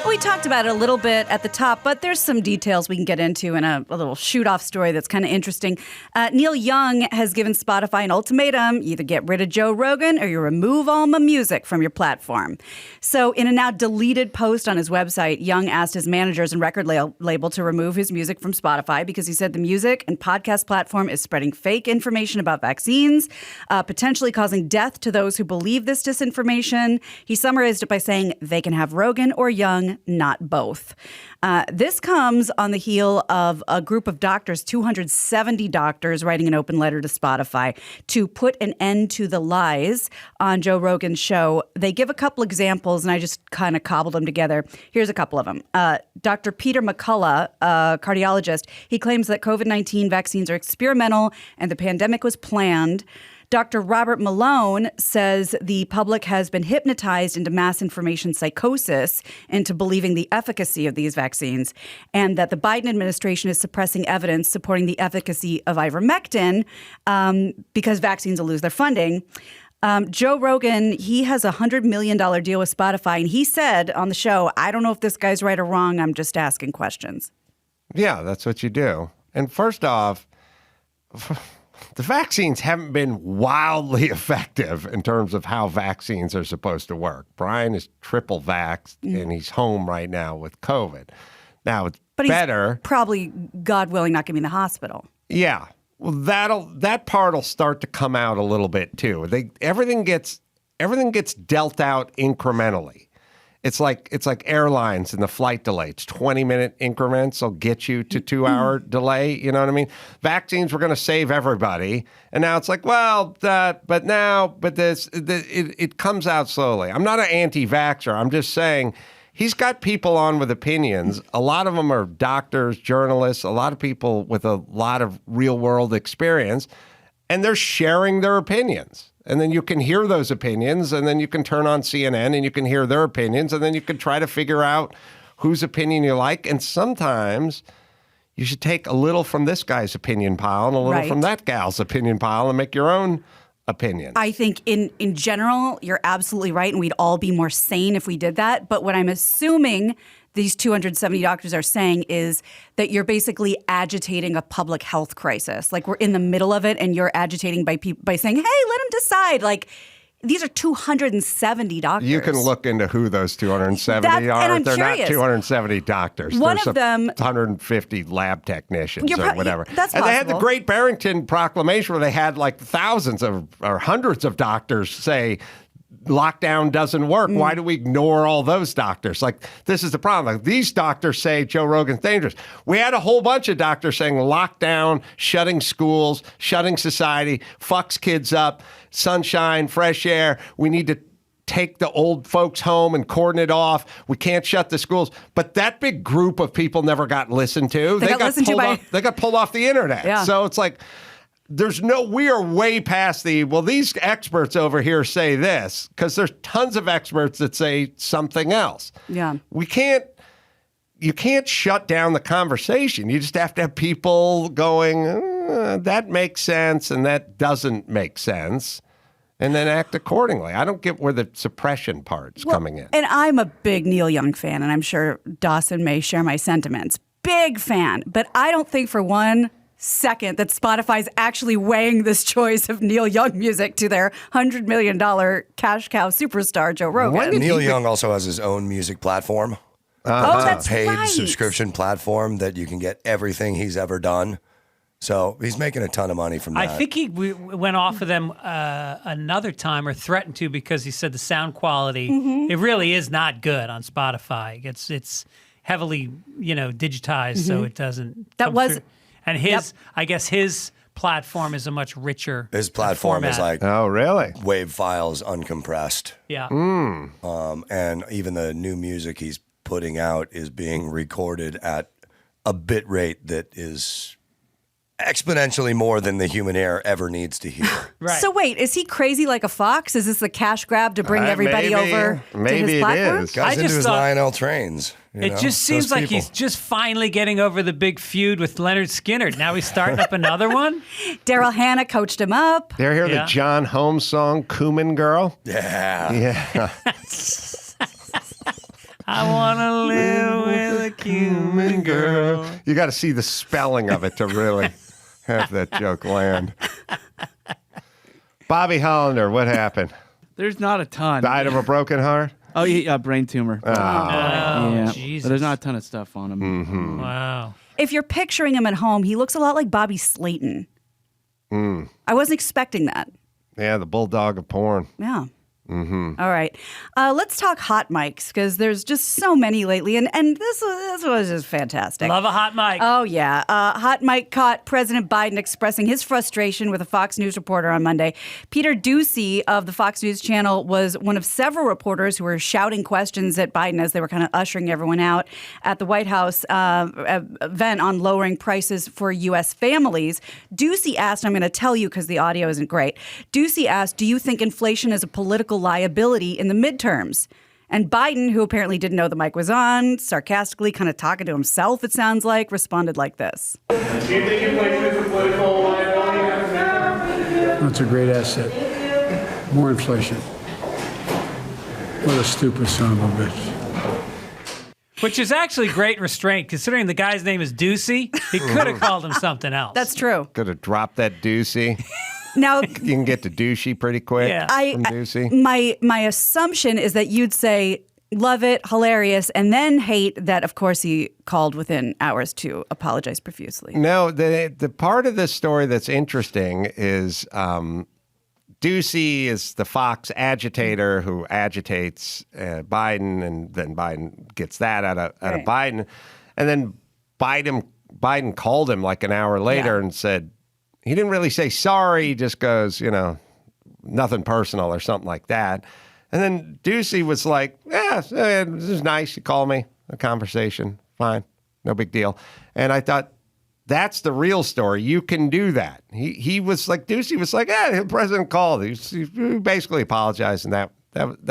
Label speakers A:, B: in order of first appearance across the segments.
A: We talked about it a little bit at the top, but there's some details we can get into in a little shoot-off story that's kind of interesting. Neil Young has given Spotify an ultimatum. You either get rid of Joe Rogan or you remove all my music from your platform. So in a now deleted post on his website, Young asked his managers and record label to remove his music from Spotify because he said the music and podcast platform is spreading fake information about vaccines, potentially causing death to those who believe this disinformation. He summarized it by saying they can have Rogan or Young, not both. This comes on the heel of a group of doctors, 270 doctors, writing an open letter to Spotify to put an end to the lies on Joe Rogan's show. They give a couple examples, and I just kind of cobbled them together. Here's a couple of them. Dr. Peter McCullough, a cardiologist, he claims that COVID-19 vaccines are experimental and the pandemic was planned. Dr. Robert Malone says the public has been hypnotized into mass information psychosis into believing the efficacy of these vaccines, and that the Biden administration is suppressing evidence supporting the efficacy of ivermectin because vaccines will lose their funding. Joe Rogan, he has a $100 million deal with Spotify, and he said on the show, I don't know if this guy's right or wrong, I'm just asking questions.
B: Yeah, that's what you do. And first off, the vaccines haven't been wildly effective in terms of how vaccines are supposed to work. Brian is triple vaxxed, and he's home right now with COVID. Now, it's better.
A: He's probably, God willing, not going to be in the hospital.
B: Yeah. Well, that part will start to come out a little bit, too. Everything gets dealt out incrementally. It's like airlines and the flight delay. It's 20-minute increments will get you to 2-hour delay. You know what I mean? Vaccines were going to save everybody, and now it's like, well, it comes out slowly. I'm not an anti-vaxxer. I'm just saying he's got people on with opinions. A lot of them are doctors, journalists, a lot of people with a lot of real-world experience, and they're sharing their opinions. And then you can hear those opinions, and then you can turn on CNN and you can hear their opinions, and then you can try to figure out whose opinion you like. And sometimes you should take a little from this guy's opinion pile and a little from that gal's opinion pile and make your own opinion.
A: I think in general, you're absolutely right, and we'd all be more sane if we did that. But what I'm assuming these 270 doctors are saying is that you're basically agitating a public health crisis. Like, we're in the middle of it, and you're agitating by saying, hey, let them decide. Like, these are 270 doctors.
B: You can look into who those 270 are.
A: And I'm
B: They're
A: curious.
B: not 270 doctors.
A: One
B: There's
A: of them,
B: 150 lab technicians or whatever.
A: That's
B: and
A: possible.
B: they had the Great Barrington Proclamation where they had like thousands or hundreds of doctors say, lockdown doesn't work. Why do we ignore all those doctors? Like, this is the problem. Like, these doctors say Joe Rogan's dangerous. We had a whole bunch of doctors saying lockdown, shutting schools, shutting society, fucks kids up, sunshine, fresh air. We need to take the old folks home and cordon it off. We can't shut the schools. But that big group of people never got listened to. They got pulled off the internet.
A: Yeah.
B: So it's like, we are way past these experts over here say this, because there's tons of experts that say something else.
A: Yeah.
B: You can't shut down the conversation. You just have to have people going, that makes sense and that doesn't make sense, and then act accordingly. I don't get where the suppression part's coming in.
A: And I'm a big Neil Young fan, and I'm sure Dawson may share my sentiments. Big fan. But I don't think for one second that Spotify's actually weighing this choice of Neil Young music to their $100 million cash cow superstar, Joe Rogan.
C: Neil Young also has his own music platform.
A: That's
C: a paid
A: right.
C: subscription platform that you can get everything he's ever done. So he's making a ton of money from that.
D: I think we went off of them another time, or threatened to, because he said the sound quality, it really is not good on Spotify. It's heavily, digitized, so it doesn't
A: That
D: come
A: was...
D: through. And I guess his platform is a much richer
C: His platform
D: format.
C: is like
B: really?
C: WAV files uncompressed.
D: Yeah.
C: And even the new music he's putting out is being recorded at a bit rate that is exponentially more than the human ear ever needs to hear.
D: Right.
A: So wait, is he crazy like a fox? Is this the cash grab to bring everybody over to his platform?
B: Is.
C: Guys into his Lionel trains.
D: It just seems like he's just finally getting over the big feud with Leonard Skinner. Now he's starting up another one.
A: Daryl Hannah coached him up.
B: Did you hear the John Holmes song, Cumin Girl?
C: Yeah.
B: Yeah.
D: I want to
B: Boston girl. You got to see the spelling of it to really have that joke land. Bobby Hollander, what happened?
E: There's not a ton.
B: Died of a broken heart?
E: Oh, yeah, brain tumor. Yeah,
D: Jesus.
E: but there's not a ton of stuff on him.
B: Mm-hmm.
D: Wow.
A: If you're picturing him at home, he looks a lot like Bobby Slayton. I wasn't expecting that.
B: Yeah, the bulldog of porn.
A: Yeah. All right. Let's talk hot mics because there's just so many lately. And this was just fantastic.
D: Love a hot mic.
A: Oh, yeah. Hot mic caught President Biden expressing his frustration with a Fox News reporter on Monday. Peter Ducey of the Fox News channel was one of several reporters who were shouting questions at Biden as they were kind of ushering everyone out at the White House event on lowering prices for U.S. families. Ducey asked, I'm going to tell you because the audio isn't great. Ducey asked, do you think inflation is a political liability in the midterms? And Biden, who apparently didn't know the mic was on, sarcastically kind of talking to himself, it sounds like, responded like this.
F: Do you think inflation is a political liability in the midterms?
G: That's a great asset. More inflation. What a stupid son of a bitch.
D: Which is actually great restraint, considering the guy's name is Ducey. He could have called him something else.
A: That's true.
B: Could have dropped that Ducey.
A: Now,
B: You can get to douchey pretty quick.
D: Yeah.
B: From Ducey.
A: my assumption is that you'd say, love it, hilarious, and then hate that, of course, he called within hours to apologize profusely.
B: No, the part of this story that's interesting is Ducey is the Fox agitator who agitates Biden, and then Biden gets that out of Biden. And then Biden called him like an hour later and said, he didn't really say sorry. He just goes, nothing personal or something like that. And then Ducey was like, this is nice. You call me, a conversation. Fine. No big deal. And I thought, that's the real story. You can do that. He was like, Ducey was like, the president called. He basically apologized, and that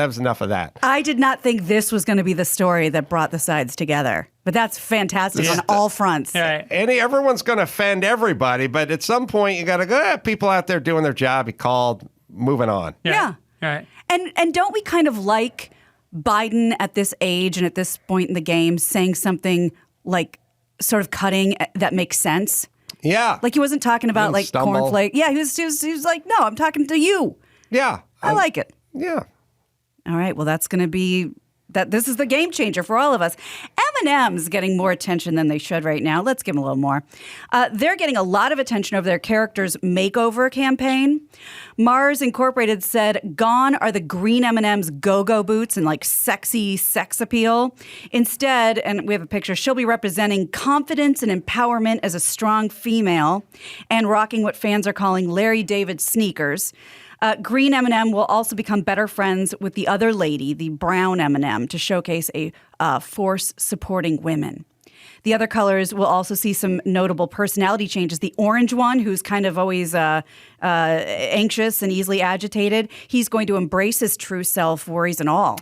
B: was enough of that.
A: I did not think this was going to be the story that brought the sides together. But that's fantastic on all fronts.
D: Right.
B: And everyone's going to offend everybody, but at some point you got to go, people out there doing their job. He called, moving on.
A: Yeah.
D: Right.
A: And don't we kind of like Biden at this age and at this point in the game saying something like sort of cutting that makes sense?
B: Yeah.
A: Like he wasn't talking about like
B: stumble.
A: cornflake. Yeah, he was like, no, I'm talking to you.
B: Yeah.
A: I like it.
B: Yeah.
A: All right, well, that's going to be that. This is the game changer for all of us. M&M's getting more attention than they should right now. Let's give them a little more. They're getting a lot of attention over their character's makeover campaign. Mars Incorporated said, "Gone are the green M&M's go-go boots and like sexy sex appeal. Instead," and we have a picture, she'll be representing confidence and empowerment as a strong female and rocking what fans are calling Larry David sneakers. Green M&M will also become better friends with the other lady, the brown M&M, to showcase a force supporting women. The other colors will also see some notable personality changes. The orange one, who's kind of always anxious and easily agitated, he's going to embrace his true self, worries and all.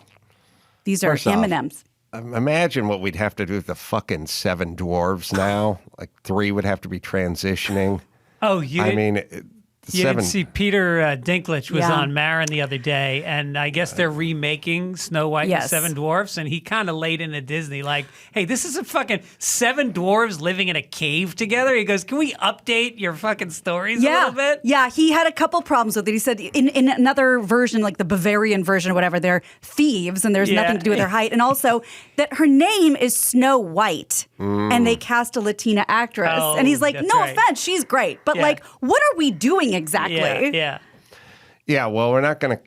A: These are
B: First off,
A: M&Ms.
B: Imagine what we'd have to do with the fucking 7 dwarves now. Like 3 would have to be transitioning.
D: Oh,
B: The
D: You
B: 7.
D: didn't see Peter Dinklage was
A: Yeah.
D: on Marin the other day, and I guess they're remaking Snow White and
A: Yes.
D: 7 Dwarfs, and he kind of laid into Disney like, hey, this is a fucking 7 dwarves living in a cave together. He goes, can we update your fucking stories a little bit?
A: Yeah, he had a couple problems with it. He said in another version, like the Bavarian version or whatever, they're thieves and there's nothing to do with their height. And also that her name is Snow White and they cast a Latina actress.
D: Oh,
A: and he's like,
D: that's
A: no
D: right.
A: offense, she's great. But
D: Yeah.
A: like, what are we doing exactly?
D: Yeah.
B: Yeah, well, we're not going to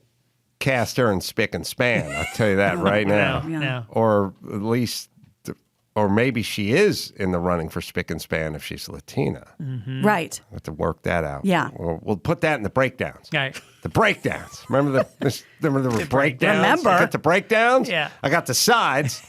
B: cast her in spick and span. I'll tell you that right now.
D: No.
B: Or at least, or maybe she is in the running for spick and span if she's Latina.
A: Right.
B: We'll have to work that out.
A: Yeah.
B: We'll put that in the breakdowns.
D: Right.
B: The breakdowns. Remember the breakdowns?
A: Remember.
B: I got the breakdowns.
D: Yeah.
B: I got the sides.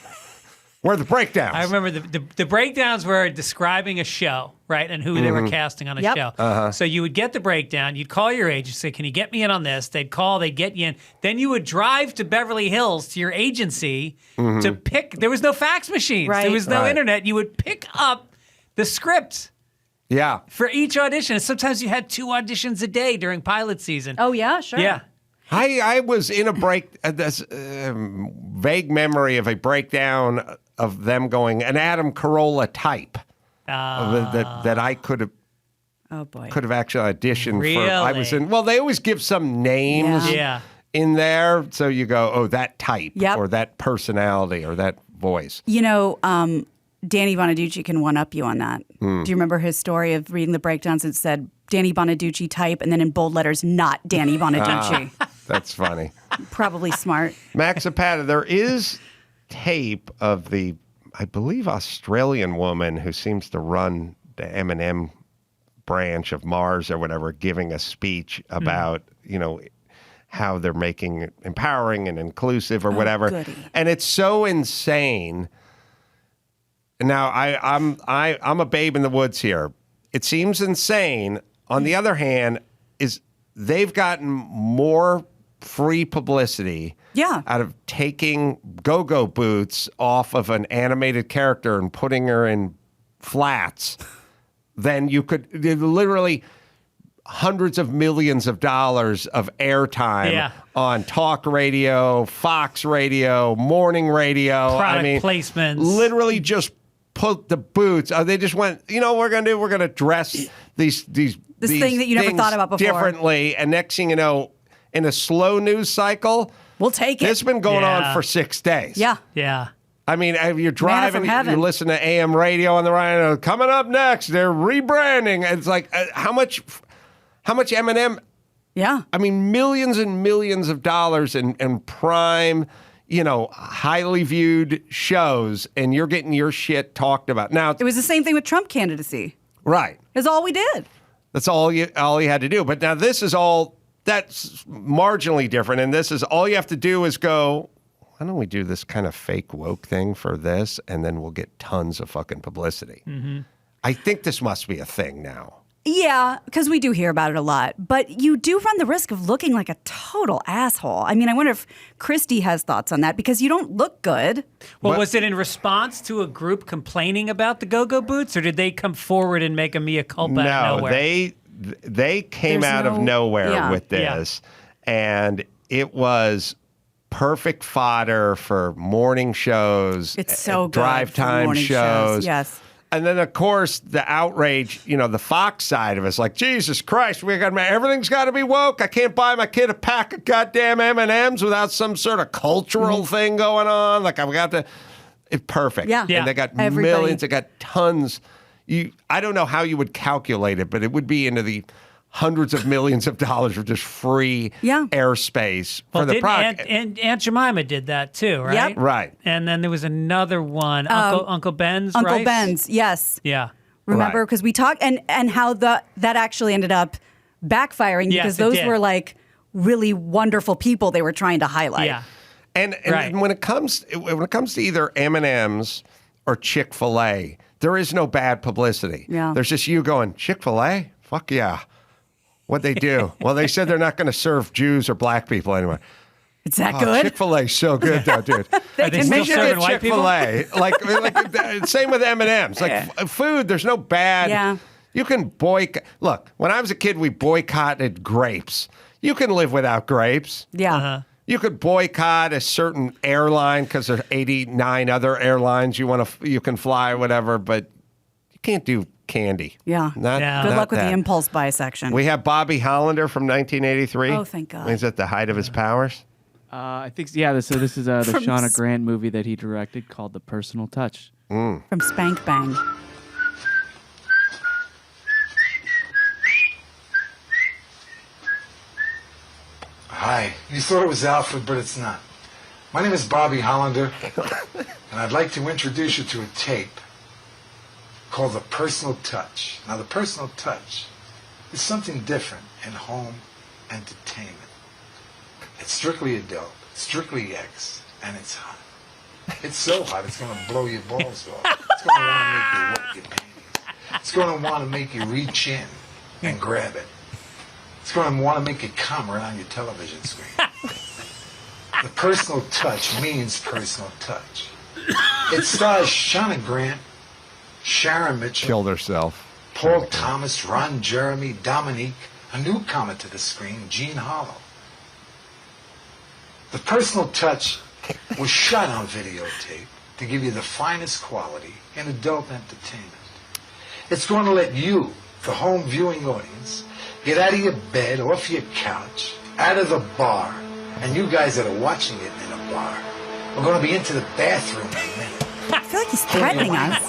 B: Where are the breakdowns?
D: I remember the breakdowns were describing a show, right, and who they were casting on a
A: Yep.
D: show. So you would get the breakdown, you'd call your agent, say, can you get me in on this? They'd call, they'd get you in. Then you would drive to Beverly Hills to your agency to pick. There was no fax machines.
A: Right.
D: There was no
B: Right.
D: internet. You would pick up the script
B: Yeah.
D: for each audition. And sometimes you had 2 auditions a day during pilot season.
A: Oh, yeah, sure.
D: Yeah.
B: I was in a this vague memory of a breakdown of them going an Adam Carolla type that I could have.
A: Oh boy.
B: Could have actually auditioned
D: Really?
B: for. I was in. Well, they always give some names
D: Yeah.
B: in there, so you go, oh, that type,
A: Yep.
B: or that personality, or that voice.
A: You know, Danny Bonaducci can one-up you on that. Do you remember his story of reading the breakdowns? It said Danny Bonaducci type, and then in bold letters, not Danny Bonaducci.
B: That's funny.
A: Probably smart.
B: Max Zapata, there is tape of the, I believe, Australian woman who seems to run the M&M branch of Mars or whatever, giving a speech about, how they're making it empowering and inclusive or whatever.
A: Goody.
B: And it's so insane. Now, I'm a babe in the woods here. It seems insane. On the other hand, is they've gotten more free publicity out of taking go-go boots off of an animated character and putting her in flats than you could. Literally hundreds of millions of dollars of airtime on talk radio, Fox radio, morning radio.
D: Product placements.
B: Literally just put the boots. They just went, what we're going to do? We're going to dress these
A: This thing that you never thought about before.
B: differently. And next thing you know, in a slow news cycle,
A: we'll take it.
B: This has been going on for 6 days.
A: Yeah.
D: Yeah.
B: I mean, you're driving,
A: from heaven.
B: you listen to AM radio on the radio. Coming up next, they're rebranding. It's like how much M&M?
A: Yeah.
B: I mean, millions and millions of dollars in prime, highly viewed shows, and you're getting your shit talked about. Now,
A: It was the same thing with Trump candidacy.
B: right?
A: That's all we did.
B: That's all you had to do. But now this is that's marginally different, and this is all you have to do is go, why don't we do this kind of fake woke thing for this, and then we'll get tons of fucking publicity. Mm-hmm. I think this must be a thing now.
A: Yeah, because we do hear about it a lot. But you do run the risk of looking like a total asshole. I mean, I wonder if Christy has thoughts on that, because you don't look good.
D: Well, was it in response to a group complaining about the go-go boots, or did they come forward and make a mea culpa out of nowhere?
B: They came out of nowhere with this, and it was perfect fodder for morning shows.
A: It's so good
B: drive
A: for
B: time
A: morning shows. Yes.
B: And then, of course, the outrage, the Fox side of us, like, Jesus Christ, everything's got to be woke. I can't buy my kid a pack of goddamn M&Ms without some sort of cultural thing going on. Like, I've got to, it's perfect.
A: Yeah.
B: And they got millions, they got tons. I don't know how you would calculate it, but it would be into the hundreds of millions of dollars of just free airspace for the product.
D: And Aunt Jemima did that too, right?
A: Yep.
B: Right.
D: And then there was another one, Uncle Ben's, right?
A: Uncle Ben's, yes.
D: Yeah.
A: Remember?
B: Right.
A: Because we talked, and how that actually ended up backfiring,
D: Yes,
A: because
D: it
A: those
D: did.
A: were like really wonderful people they were trying to highlight.
D: Yeah.
B: And
D: Right.
B: when it comes to either M&M's or Chick-fil-A, there is no bad publicity.
A: Yeah.
B: There's just you going, Chick-fil-A? Fuck yeah. What'd they do? Well, they said they're not going to serve Jews or black people anymore.
A: It's that good?
B: Chick-fil-A's so good, though, dude.
D: Are they still
B: You
D: serving
B: get
D: white people?
B: Chick-fil-A. Like same with M&M's. Like food, there's no bad.
A: Yeah.
B: You can boycott. Look, when I was a kid, we boycotted grapes. You can live without grapes.
A: Yeah.
D: Uh-huh.
B: You could boycott a certain airline because there are 89 other airlines you can fly or whatever, but you can't do candy.
A: Yeah.
B: Not
A: Good
B: not
A: luck with
B: that.
A: the impulse buy section.
B: We have Bobby Hollander from 1983.
A: Oh, thank God.
B: He's at the height of his powers.
E: I think, yeah, so this is the
A: From
E: Shauna Grant movie that he directed called The Personal Touch.
A: From Spank Bang.
H: Hi. You thought it was Alfred, but it's not. My name is Bobby Hollander, and I'd like to introduce you to a tape called The Personal Touch. Now, The Personal Touch is something different in home entertainment. It's strictly adult, strictly X, and it's hot. It's so hot, it's going to blow your balls off. It's going to want to make you wet your panties. It's going to want to make you reach in and grab it. It's going to want to make you come right on your television screen. The Personal Touch means personal touch. It stars Shauna Grant, Sharon Mitchell,
B: Killed herself.
H: Paul Thomas, Ron Jeremy, Dominique, a newcomer to the screen, Gene Hollow. The personal touch was shot on videotape to give you the finest quality in adult entertainment. It's going to let you, the home viewing audience, get out of your bed, off your couch, out of the bar, and you guys that are watching it in a bar are going to be into the bathroom in a minute.
A: I feel like he's threatening us.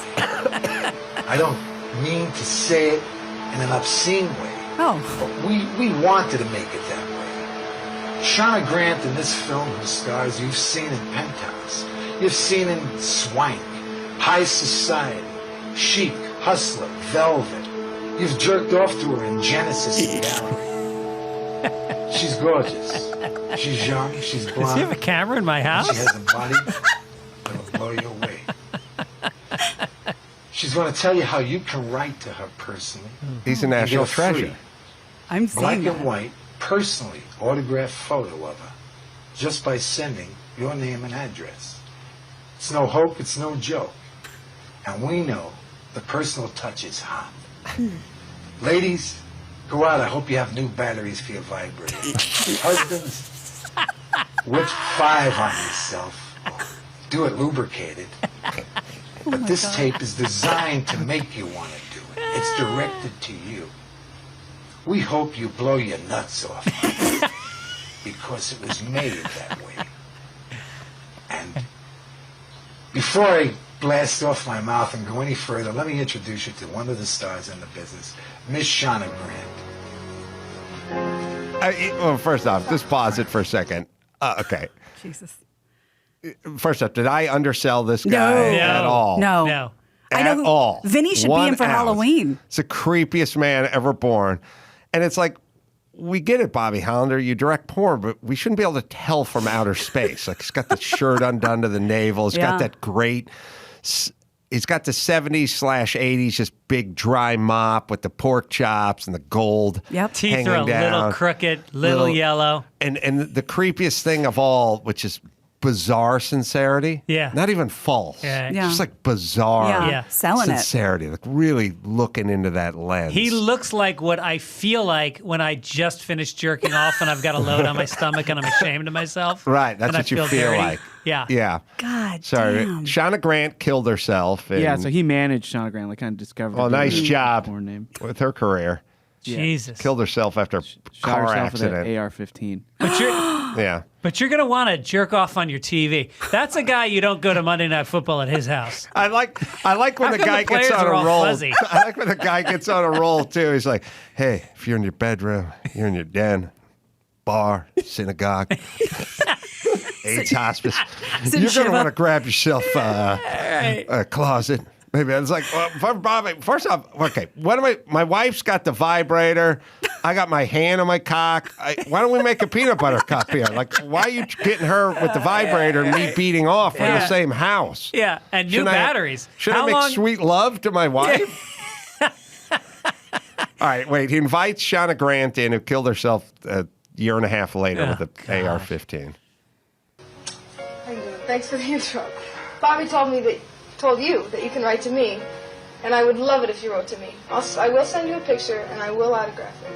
H: I don't mean to say it in an obscene way.
A: Oh.
H: But we wanted to make it that way. Shauna Grant in this film, whose stars you've seen in Penthouse, you've seen in Swank, High Society, Chic, Hustler, Velvet. You've jerked off to her in Genesis and Gallery. She's gorgeous. She's young. She's blonde.
D: Does he have a camera in my house?
H: She has a body that'll blow you away. She's going to tell you how you can write to her personally.
B: He's a national
H: and get a free,
B: treasure.
A: I'm
H: black
A: saying
H: and white, personally autographed photo of her just by sending your name and address. It's no hope, it's no joke. And we know the personal touch is hot. Ladies, go out. I hope you have new batteries for your vibrator. Husbands, whip 5 on yourself. Do it lubricated. But this tape is designed to make you want to do it. It's directed to you. We hope you blow your nuts off because it was made that way. And before I blast off my mouth and go any further, let me introduce you to one of the stars in the business, Miss Shauna Grant.
B: Well, first off, just pause it for a second. Okay.
A: Jesus.
B: First off, did I undersell this guy at all?
A: No.
D: No.
A: I know who,
B: all.
A: Vinny should be
B: 1
A: in for
B: ounce.
A: Halloween.
B: It's the creepiest man ever born. And it's like, we get it, Bobby Hollander. You direct porn, but we shouldn't be able to tell from outer space. Like, he's got the shirt undone to the navel. He's got that great... He's got the 70s/80s, just big dry mop with the pork chops and the gold.
A: Yep.
D: Teeth
B: hanging
D: are a
B: down.
D: little crooked, little yellow.
B: And the creepiest thing of all, which is bizarre sincerity.
D: Yeah.
B: Not even false.
D: Yeah.
A: Yeah.
B: Just like bizarre
D: Yeah.
A: Selling it.
B: sincerity. Like really looking into that lens.
D: He looks like what I feel like when I just finished jerking off and I've got a load on my stomach and I'm ashamed of myself.
B: Right, that's
D: and
B: what
D: I
B: you feel
D: dirty.
B: like.
D: Yeah.
B: Yeah.
A: God
B: Sorry.
A: damn.
B: Shauna Grant killed herself.
E: Yeah,
B: and-
E: so he managed Shauna Grant, like kind of discovered.
B: Well,
E: the
B: nice
E: new
B: job
E: porn name.
B: with her career.
D: Jesus.
B: Killed herself after a
E: Shot
B: car
E: herself with
B: accident.
E: an AR-15.
B: Yeah.
D: But you're going to want to jerk off on your TV. That's a guy you don't go to Monday Night Football at his house.
B: I like when
D: How
B: the
D: come
B: guy
D: the
B: gets
D: players
B: on
D: are
B: a
D: all
B: roll.
D: fuzzy?
B: I like when the guy gets on a roll too. He's like, "Hey, if you're in your bedroom, you're in your den, bar, synagogue, AIDS hospice, you're
A: Shiva.
B: gonna want to grab yourself a closet." Maybe I was like, well, Bobby. First off, okay, what am I? My wife's got the vibrator. I got my hand on my cock. Why don't we make a peanut butter cup here? Like, why are you getting her with the vibrator and me beating off in the same house?
D: Yeah, and new batteries.
B: Should
D: How
B: I make
D: long-
B: sweet love to my wife? All right, wait. He invites Shauna Grant in, who killed herself a year and a half later with an AR-15.
I: How you doing? Thanks for the intro. Bobby told you that you can write to me, and I would love it if you wrote to me. I will send you a picture, and I will autograph it.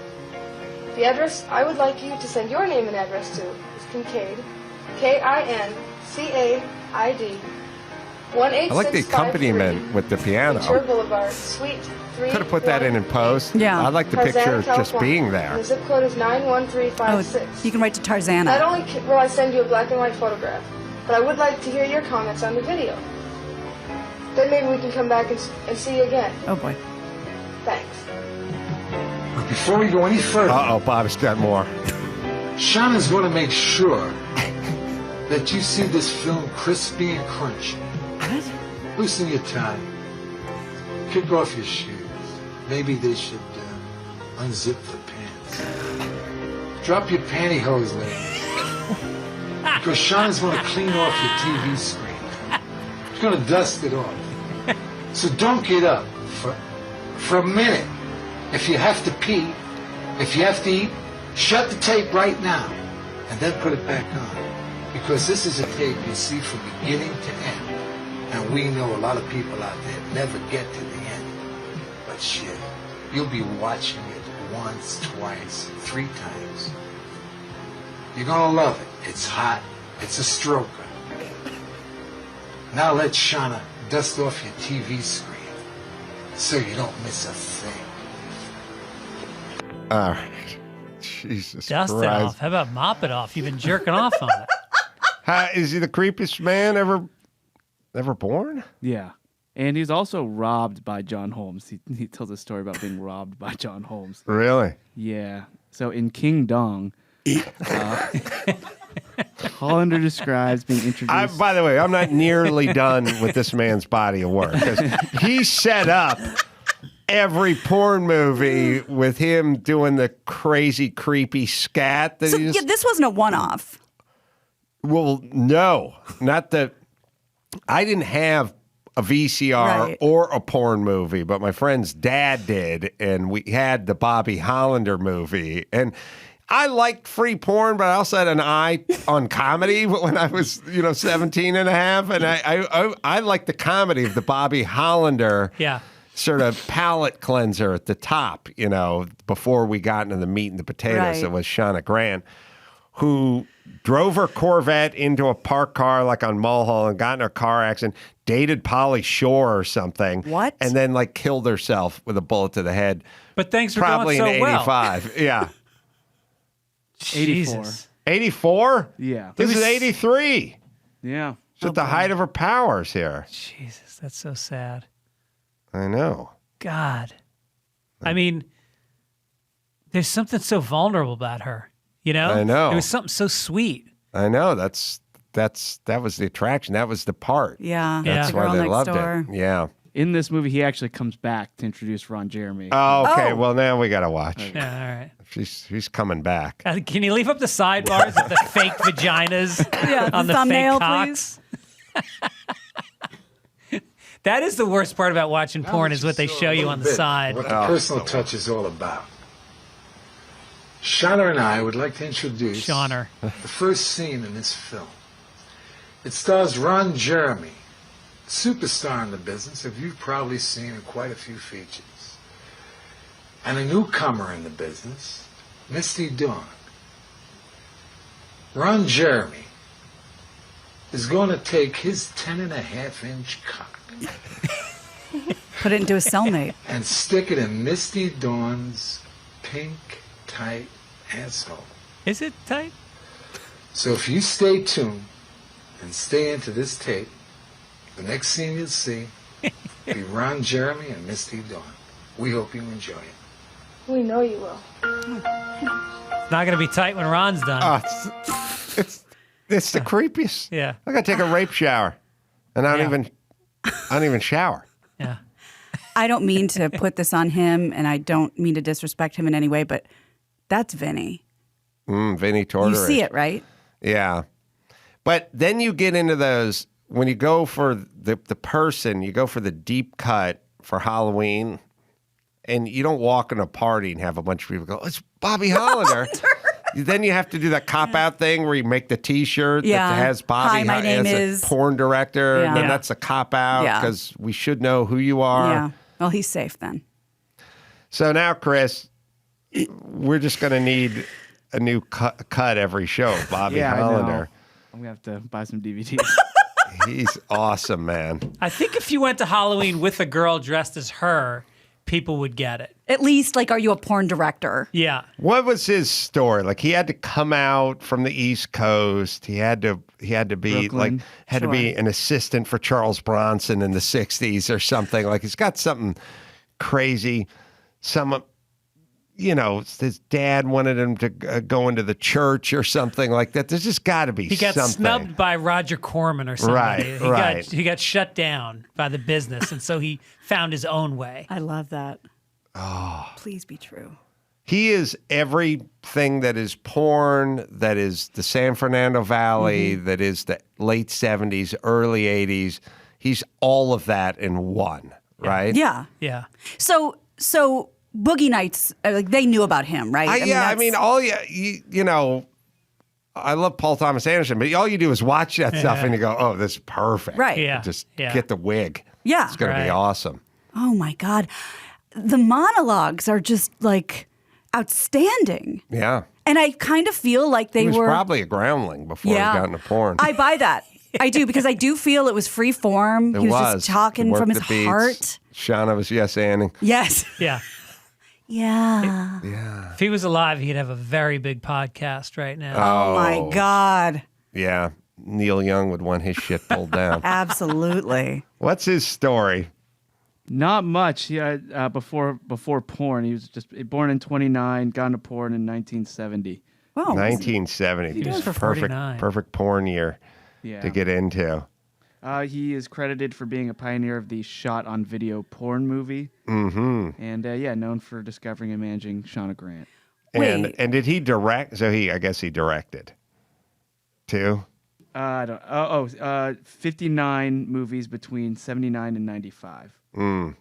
I: The address I would like you to send your name and address to is Kincaid, Kincaid, 18653.
B: I like the accompaniment with the piano.
I: Ventura Boulevard, Suite 3.
B: Could have put that in post.
A: Yeah.
B: I like the picture of just being there.
I: The zip code is 91356.
A: Oh, you can write to
I: Not
A: Tarzana.
I: only will I send you a black and white photograph, but I would like to hear your comments on the video. Then maybe we can come back and see you again.
A: Oh boy.
I: Thanks.
H: But before we go any further,
B: Uh-oh, Bob's got more.
H: Shauna's going to make sure that you see this film crispy and crunchy. Loosen your tie. Kick off your shoes. Maybe they should unzip the pants. Drop your pantyhose, ladies. Because Shauna's going to clean off your TV screen. She's going to dust it off. So don't get up for a minute. If you have to pee, if you have to eat, shut the tape right now and then put it back on. Because this is a tape you see from beginning to end. And we know a lot of people out there never get to the end. But shit, you'll be watching it once, twice, 3 times. You're gonna love it. It's hot, It's a stroker. Now let Shauna dust off your TV screen so you don't miss a thing.
B: All right. Jesus
D: Dust it
B: Christ.
D: off. How about mop it off? You've been jerking off on it.
B: Is he the creepiest man ever born?
E: Yeah. And he's also robbed by John Holmes. He tells a story about being robbed by John Holmes.
B: Really?
E: Yeah. So in King Dong, Hollander describes being introduced.
B: By the way, I'm not nearly done with this man's body of work. 'Cause he set up every porn movie with him doing the crazy, creepy scat. That
A: So
B: he just,
A: yeah, this wasn't a one-off.
B: well, no, not the. I didn't have a VCR
A: Right.
B: or a porn movie, but my friend's dad did, and we had the Bobby Hollander movie. And I liked free porn, but I also had an eye on comedy when I was, 17 and a half. And I liked the comedy of the Bobby Hollander
D: Yeah.
B: sort of palate cleanser at the top, before we got into the meat and the potatoes.
A: Right.
B: It was Shauna Grant, who drove her Corvette into a parked car like on Mulholland, got in a car accident, dated Pauly Shore or something.
A: What?
B: And then killed herself with a bullet to the head.
D: But things were
B: Probably
D: going so
B: in
D: well.
B: 85. Yeah.
E: 84.
D: Jesus.
B: 84?
E: Yeah.
B: This
D: It
B: is
D: was-
B: 83.
E: Yeah.
B: She's at the height of her powers here.
D: Jesus, that's so sad.
B: I know.
D: God. I mean, there's something so vulnerable about her,
B: I know.
D: There was something so sweet.
B: I know. That was the attraction. That was the part.
A: Yeah,
B: That's
A: the
B: why
A: girl
B: they
A: next
B: loved
A: door.
B: it. Yeah.
E: In this movie, he actually comes back to introduce Ron Jeremy.
B: Oh, okay.
A: Oh.
B: Well, now we got to watch.
D: Yeah, all right.
B: She's coming back.
D: Can you leave up the sidebars of the fake vaginas
A: Yeah,
D: on the
A: thumbnail,
D: fake cocks? That is the worst part about watching porn is what they show you on the side.
H: What the personal touch is all about. Shauna and I would like to introduce
D: Shauner.
H: the first scene in this film. It stars Ron Jeremy, superstar in the business, that you've probably seen in quite a few features. And a newcomer in the business, Misty Dawn. Ron Jeremy is going to take his 10.5-inch cock
A: Put it into a cellmate.
H: and stick it in Misty Dawn's pink, tight asshole.
D: Is it tight?
H: So if you stay tuned and stay into this tape, the next scene you'll see will be Ron Jeremy and Misty Dawn. We hope you enjoy it.
I: We know you will.
D: It's not going to be tight when Ron's done.
B: It's the creepiest.
D: Yeah.
B: I got to take a rape shower, and I don't even shower.
D: Yeah.
A: I don't mean to put this on him, and I don't mean to disrespect him in any way, but that's Vinny.
B: Vinny Tortorich.
A: You see it, right?
B: Yeah. But then you get into those, when you go for the person, you go for the deep cut for Halloween, and you don't walk in a party and have a bunch of people go, it's Bobby Hollander. Then you have to do that cop-out thing where you make the T-shirt
A: Yeah.
B: that has Bobby
A: Hi, my name
B: as
A: is-
B: a porn director, and then
A: Yeah.
B: that's a cop-out
A: Yeah.
B: because we should know who you are.
A: Yeah. Well, he's safe then.
B: So now, Chris, we're just going to need a new cut every show, Bobby
E: Yeah, I know.
B: Hollander.
E: I'm going to have to buy some DVDs.
B: He's awesome, man.
D: I think if you went to Halloween with a girl dressed as her, people would get it.
A: At least, are you a porn director?
D: Yeah.
B: What was his story? Like he had to come out from the East Coast. He had to be
E: Brooklyn.
B: to be an assistant for Charles Bronson in the 60s or something. Like he's got something crazy. His dad wanted him to go into the church or something like that. There's just got to be
D: He got
B: something.
D: snubbed by Roger Corman or somebody.
B: Right.
D: He got shut down by the business, and so he found his own way.
A: I love that. Oh. Please be true.
B: He is everything that is porn, that is the San Fernando Valley, that is the late 70s, early 80s. He's all of that in one, right?
A: Yeah.
D: Yeah.
A: So Boogie Nights, they knew about him, right?
B: I love Paul Thomas Anderson, but all you do is watch that stuff and you go, oh, this is perfect.
A: Right.
D: Yeah.
B: Just
D: Yeah.
B: get the wig.
A: Yeah.
B: It's going to be
D: Right.
B: awesome.
A: Oh my God. The monologues are just outstanding.
B: Yeah.
A: And I kind of feel like they
B: He was
A: were
B: probably a groundling before he got into porn.
A: I buy that. I do, because I do feel it was free form. He was just talking
B: He
A: from his
B: worked the beats.
A: heart.
B: Shauna was yes-anding.
A: Yes.
D: Yeah.
A: Yeah.
D: If he was alive, he'd have a very big podcast right now.
A: Oh my God.
B: Yeah. Neil Young would want his shit pulled down.
A: Absolutely.
B: What's his story?
E: Not much. Yeah, before porn, he was just born in 29, got into porn in 1970.
A: Whoa.
B: 1970.
D: He was
B: It was
D: 49.
B: perfect porn year
E: Yeah.
B: to get into.
E: He is credited for being a pioneer of the shot-on-video porn movie.
B: Mm-hmm.
E: And known for discovering and managing Shauna Grant.
A: Wait.
B: And did he direct? So I guess he directed too.
E: I don't. 59 movies between 79 and 95.
B: And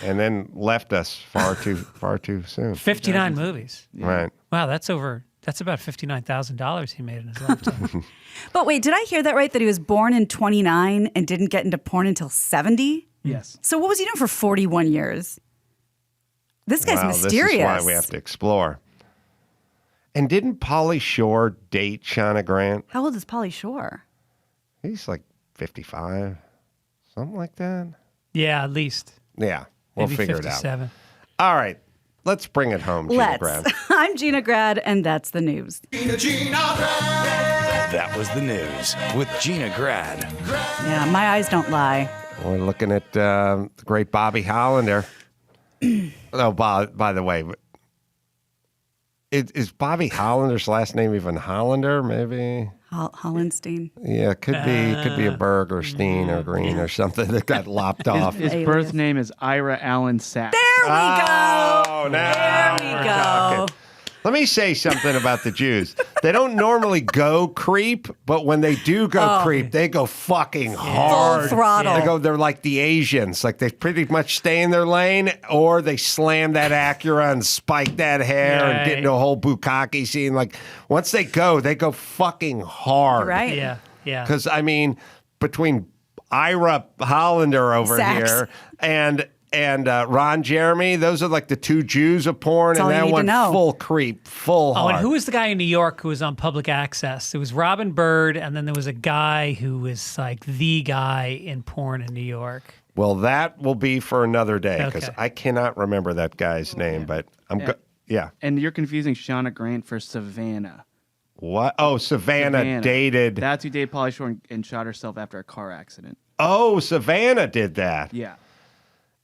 B: then left us far too soon.
D: 59 movies.
B: Right.
D: Wow, that's about $59,000 he made in his lifetime.
A: But wait, did I hear that right? That he was born in 29 and didn't get into porn until 70?
E: Yes.
A: So what was he doing for 41 years? This guy's mysterious.
B: This is why we have to explore. And didn't Pauly Shore date Shauna Grant?
A: How old is Pauly Shore?
B: He's like 55, something like that.
D: Yeah, at least.
B: Yeah, we'll
D: Maybe
B: figure
D: 57.
B: it out. All right, let's bring it home, Gina Grad.
A: I'm Gina Grad, and that's the news.
J: That was the news with Gina Grad.
A: Yeah, my eyes don't lie.
B: We're looking at the great Bobby Hollander. Oh, by the way, is Bobby Hollander's last name even Hollander? Maybe.
A: Hollenstein.
B: Yeah, could be a Berg or Steen or Green or something that got lopped off.
E: His birth name is Ira Allen Sachs.
A: There we go.
B: Oh, now
A: There we
B: we're
A: go.
B: talking. Let me say something about the Jews. They don't normally go creep, but when they do go creep, they go fucking hard.
A: Full throttle.
B: They're like the Asians. Like they pretty much stay in their lane, or they slam that Acura and spike that hair and get into a whole bukkake scene. Like once they go fucking hard.
A: Right.
D: Yeah, yeah.
B: Because I mean, between Ira Hollander over
A: Sachs.
B: here and Ron Jeremy, those are like the two Jews of porn,
A: That's all
B: and
A: you
B: that
A: need to
B: one
A: know.
B: full creep, full
D: Oh,
B: hard.
D: and who was the guy in New York who was on public access? There was Robin Bird, and then there was a guy who was like the guy in porn in New York.
B: Well, that will be for another day because
D: Okay.
B: I cannot remember that guy's name, but yeah.
E: And you're confusing Shauna Grant for Savannah.
B: What? Oh, Savannah dated.
E: That's who dated Pauly Shore and shot herself after a car accident.
B: Oh, Savannah did that.
E: Yeah.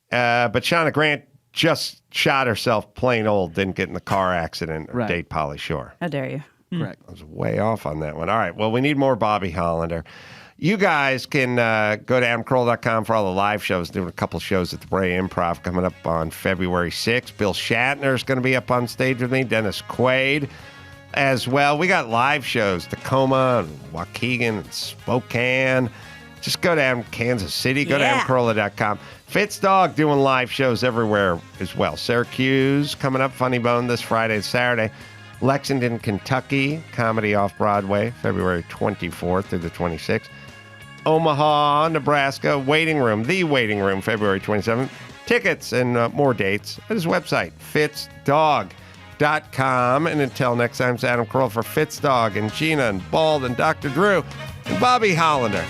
B: But Shauna Grant just shot herself plain old, didn't get in the car accident or
E: Right.
B: date Pauly Shore.
A: How dare you?
E: Correct.
B: I was way off on that one. All right. Well, we need more Bobby Hollander. You guys can go to adamcarolla.com for all the live shows. Doing a couple shows at the Bray Improv coming up on February 6th. Bill Shatner is going to be up on stage with me. Dennis Quaid as well. We got live shows. Tacoma and Waukegan and Spokane. Just go to Kansas City. Go to adamcarolla.com. Fitzdog doing live shows everywhere as well. Syracuse coming up. Funny Bone this Friday and Saturday. Lexington, Kentucky, comedy off-Broadway, February 24th through the 26th. Omaha, Nebraska, Waiting Room, The Waiting Room, February 27th. Tickets and more dates at his website, fitzdog.com. And until next time, it's Adam Carolla for Fitzdog and Gina and Bald and Dr. Drew and Bobby Hollander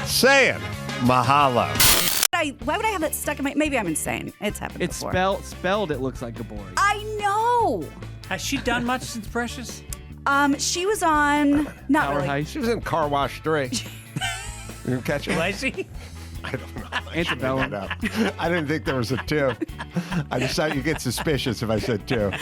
B: saying mahalo.
A: Why would I have that stuck in my... Maybe I'm insane. It's happened
E: It's
A: before.
E: spelled it looks like Gabori.
A: I know.
D: Has she done much since Precious?
A: She was on... Not
E: Power
A: really.
E: Heist.
B: She was in Car Wash 3. You catch her?
D: Was she?
B: I don't know.
E: Antebellum.
B: I didn't think there was a 2. I just thought you'd get suspicious if I said 2.